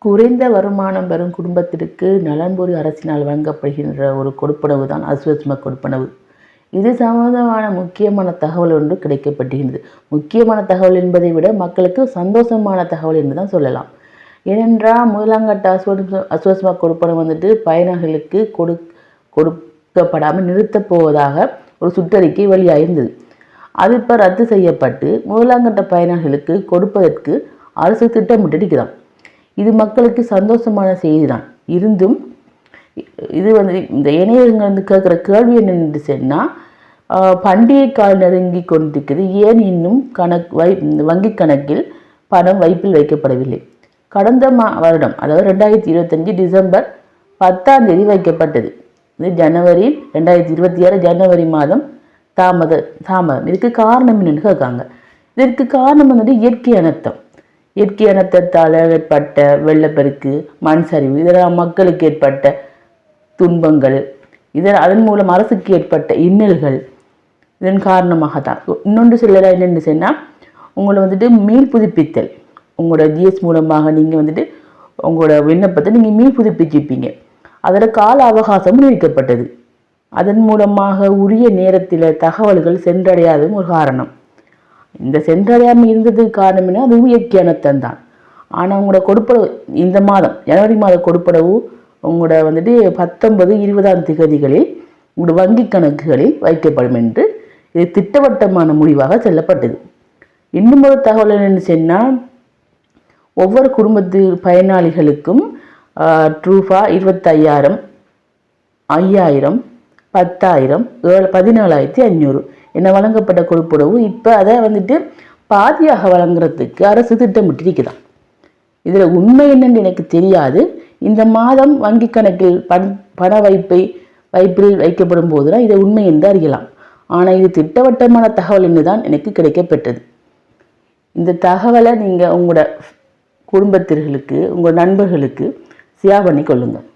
குறைந்த வருமானம் பெறும் குடும்பத்திற்கு நலன்புரி அரசினால் வழங்கப்படுகின்ற ஒரு கொடுப்பனவு தான் அஸ்வஸ்ம கொடுப்பனவு. இது சம்பந்தமான முக்கியமான தகவல் ஒன்று கிடைக்கப்பட்டுகின்றது. முக்கியமான தகவல் என்பதை விட மக்களுக்கு சந்தோஷமான தகவல் என்று தான் சொல்லலாம். ஏனென்றால் முதலாங்கட்ட அஸ்வஸ்ம கொடுப்பனவு பயனாளிகளுக்கு கொடுக்கப்படாமல் நிறுத்தப் போவதாக ஒரு சுற்றறிக்கை வெளியாயிருந்தது. அது இப்போ ரத்து செய்யப்பட்டு முதலாங்கட்ட பயனாளிகளுக்கு கொடுப்பதற்கு அரசு திட்டமிட்டிருக்கிறான். இது மக்களுக்கு சந்தோஷமான செய்தி தான். இருந்தும் இது இந்த இணையங்கள் கேட்குற கேள்வி என்னென்று சொன்னால், பண்டிகை கால் நெருங்கி கொண்டிருக்கிறது, ஏன் இன்னும் வங்கி கணக்கில் பணம் வைப்பில் வைக்கப்படவில்லை? கடந்த வருடம், அதாவது 2025 டிசம்பர் 10 வைக்கப்பட்டது. இது ஜனவரி 2026 ஜனவரி மாதம் தாமதம். இதுக்கு காரணம் என்னென்னு கேட்காங்க. இதற்கு காரணம் இயற்கை அனர்த்தம். இயற்கை அனர்த்தத்தால் ஏற்பட்ட வெள்ளப்பெருக்கு, மண் சரிவு, இதெல்லாம் மக்களுக்கு ஏற்பட்ட துன்பங்கள், அதன் மூலம் அரசுக்கு ஏற்பட்ட இன்னல்கள், இதன் காரணமாக தான். இன்னொன்று சொல்லலாம் என்னென்னு சொன்னால், உங்களை மீள் புதுப்பித்தல், உங்களோட ஜிஎஸ் மூலமாக நீங்கள் உங்களோட விண்ணப்பத்தை நீங்கள் மீள் புதுப்பிச்சிருப்பீங்க. அதில் கால அவகாசம் நீடிக்கப்பட்டது. அதன் மூலமாக உரிய நேரத்தில் தகவல்கள் சென்றடையாததும் ஒரு காரணம். இந்த சென்றடையாமல் இருந்ததுக்கு காரணம் என்ன? அதுவும் இயற்கை அனர்த்தம் தான். ஆனால் உங்களோட கொடுப்பனவு இந்த மாதம் ஜனவரி மாத கொடுப்பனவு உங்களோட 19, 20ஆம் தேதிகளில் உங்களோட வங்கி கணக்குகளில் வைக்கப்படும் என்று இது திட்டவட்டமான முடிவாக சொல்லப்பட்டது. இன்னும் ஒரு தகவல் என்னென்னு சொன்னால், ஒவ்வொரு குடும்பத்து பயனாளிகளுக்கும் ரூபா 25,000, 5,000, 10,000, 17,500 என வழங்கப்பட்ட கொடுப்பனவு இப்போ அதை பாதியாக வழங்குறதுக்கு அரசு திட்டமிட்டிருக்குதான். இதில் உண்மை என்னன்னு எனக்கு தெரியாது. இந்த மாதம் வங்கி கணக்கில் பண வைப்பில் வைக்கப்படும் போதுதான் இதை உண்மை என்று அறியலாம். ஆனால் இது திட்டவட்டமான தகவல் என்று தான் எனக்கு கிடைக்கப்பட்டது. இந்த தகவலை நீங்கள் உங்களோட குடும்பத்தினர்களுக்கு, உங்கள் நண்பர்களுக்கு ஷேர் பண்ணி கொள்ளுங்கள்.